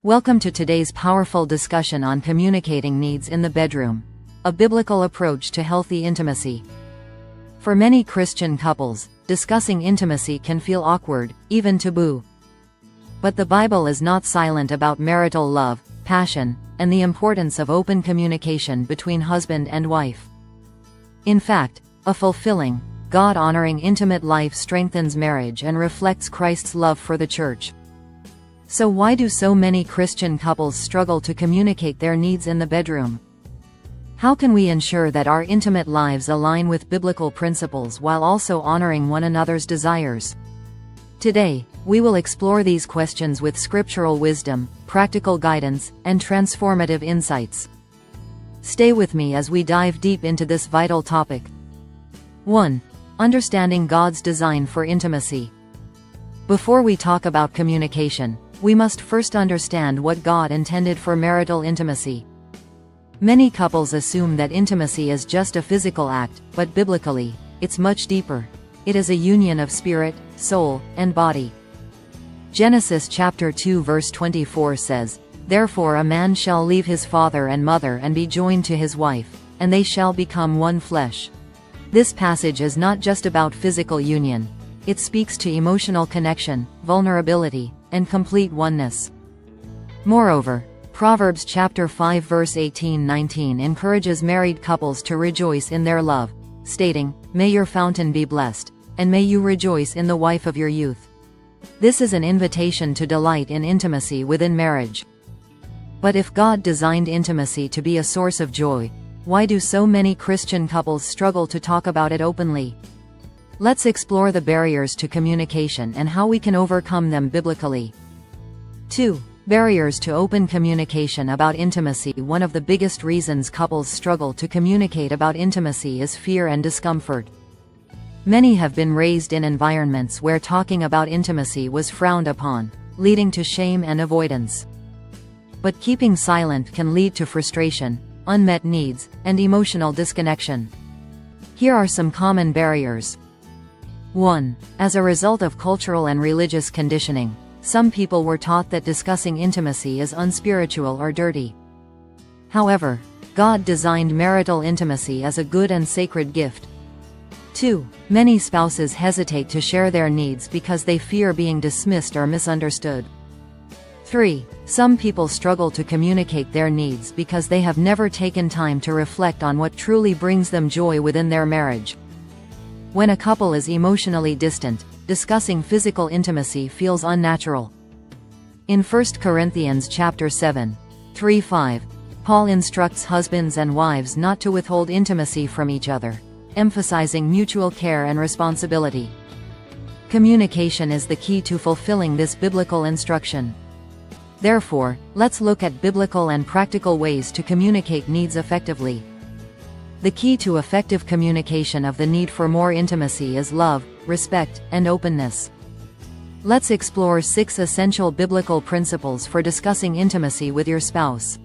Welcome to today's powerful discussion on communicating needs in the bedroom, a biblical approach to healthy intimacy. For many Christian couples, discussing intimacy can feel awkward, even taboo. But the Bible is not silent about marital love, passion, and the importance of open communication between husband and wife. In fact, a fulfilling, God-honoring intimate life strengthens marriage and reflects Christ's love for the church. So why do so many Christian couples struggle to communicate their needs in the bedroom? How can we ensure that our intimate lives align with biblical principles while also honoring one another's desires? Today, we will explore these questions with scriptural wisdom, practical guidance, and transformative insights. Stay with me as we dive deep into this vital topic. 1. Understanding God's design for intimacy. Before we talk about communication, we must first understand what God intended for marital intimacy. Many couples assume that intimacy is just a physical act, but biblically, it's much deeper. It is a union of spirit, soul, and body. Genesis chapter 2 verse 24 says, "Therefore a man shall leave his father and mother and be joined to his wife, and they shall become one flesh." This passage is not just about physical union. It speaks to emotional connection, vulnerability, and complete oneness. Moreover, Proverbs chapter 5 verse 18-19 encourages married couples to rejoice in their love, stating, "May your fountain be blessed, and may you rejoice in the wife of your youth." This is an invitation to delight in intimacy within marriage. But if God designed intimacy to be a source of joy, why do so many Christian couples struggle to talk about it openly? Let's explore the barriers to communication and how we can overcome them biblically. 2. Barriers to open communication about intimacy. One of the biggest reasons couples struggle to communicate about intimacy is fear and discomfort. Many have been raised in environments where talking about intimacy was frowned upon, leading to shame and avoidance. But keeping silent can lead to frustration, unmet needs, and emotional disconnection. Here are some common barriers. 1. As a result of cultural and religious conditioning, some people were taught that discussing intimacy is unspiritual or dirty. However, God designed marital intimacy as a good and sacred gift. 2. Many spouses hesitate to share their needs because they fear being dismissed or misunderstood. 3. Some people struggle to communicate their needs because they have never taken time to reflect on what truly brings them joy within their marriage. When a couple is emotionally distant, discussing physical intimacy feels unnatural. In 1 Corinthians chapter 7, 3-5, Paul instructs husbands and wives not to withhold intimacy from each other, emphasizing mutual care and responsibility. Communication is the key to fulfilling this biblical instruction. Therefore, let's look at biblical and practical ways to communicate needs effectively. The key to effective communication of the need for more intimacy is love, respect, and openness. Let's explore 6 essential biblical principles for discussing intimacy with your spouse.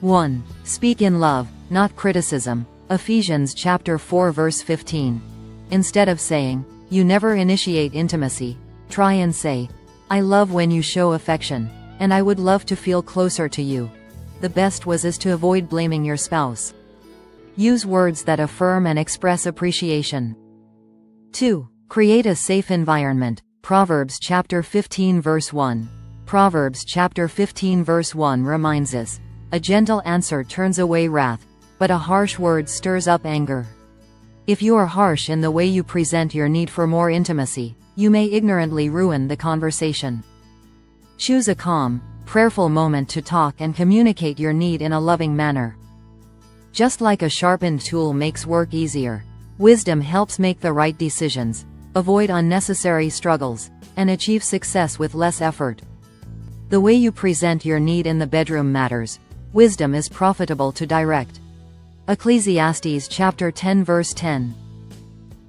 1. Speak in love, not criticism. Ephesians chapter 4 verse 15. Instead of saying, "You never initiate intimacy," try and say, "I love when you show affection, and I would love to feel closer to you." The best way is to avoid blaming your spouse. Use words that affirm and express appreciation. 2. Create a safe environment. Proverbs chapter 15 verse 1. Proverbs chapter 15 verse 1 reminds us, "A gentle answer turns away wrath, but a harsh word stirs up anger." If you are harsh in the way you present your need for more intimacy, you may ignorantly ruin the conversation. Choose a calm, prayerful moment to talk and communicate your need in a loving manner. Just like a sharpened tool makes work easier, wisdom helps make the right decisions, avoid unnecessary struggles, and achieve success with less effort. The way you present your need in the bedroom matters. Wisdom is profitable to direct. Ecclesiastes chapter 10 verse 10.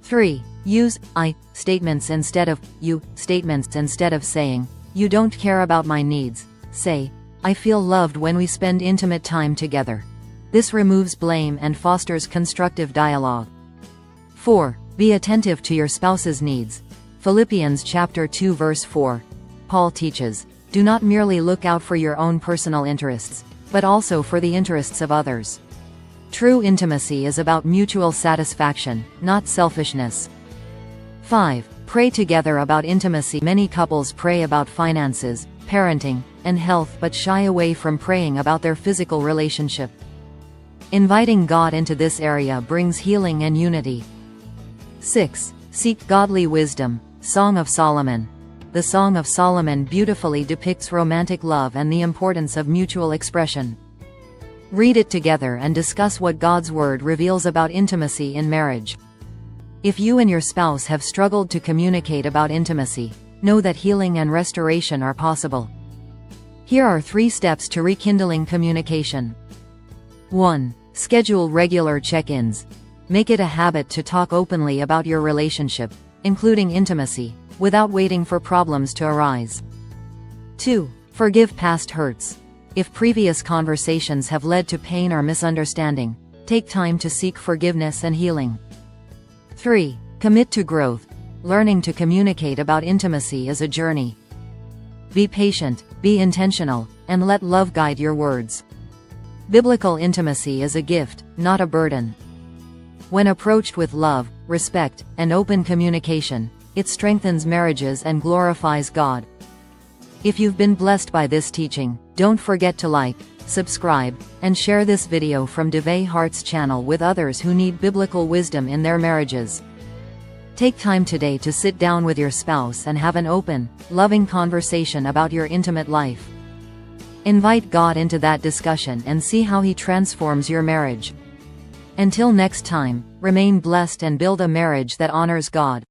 3. Use "I" statements instead of "you" statements. Instead of saying, "You don't care about my needs," say, "I feel loved when we spend intimate time together." This removes blame and fosters constructive dialogue. 4. Be attentive to your spouse's needs. Philippians chapter 2 verse 4. Paul teaches, Do not merely look out for your own personal interests, but also for the interests of others. True intimacy is about mutual satisfaction, not selfishness. 5. Pray together about intimacy. Many couples pray about finances, parenting, and health but shy away from praying about their physical relationship. Inviting God into this area brings healing and unity. 6. Seek godly wisdom. Song of Solomon. The Song of Solomon beautifully depicts romantic love and the importance of mutual expression. Read it together and discuss what God's Word reveals about intimacy in marriage. If you and your spouse have struggled to communicate about intimacy, know that healing and restoration are possible. Here are 3 steps to rekindling communication. 1. Schedule regular check-ins. Make it a habit to talk openly about your relationship, including intimacy, without waiting for problems to arise. 2. Forgive past hurts. If previous conversations have led to pain or misunderstanding, take time to seek forgiveness and healing. 3. Commit to growth. Learning to communicate about intimacy is a journey. Be patient, be intentional, and let love guide your words. Biblical intimacy is a gift, not a burden. When approached with love, respect, and open communication, it strengthens marriages and glorifies God. If you've been blessed by this teaching, don't forget to like, subscribe, and share this video from Devay Hearts channel with others who need biblical wisdom in their marriages. Take time today to sit down with your spouse and have an open, loving conversation about your intimate life. Invite God into that discussion and see how He transforms your marriage. Until next time, remain blessed and build a marriage that honors God.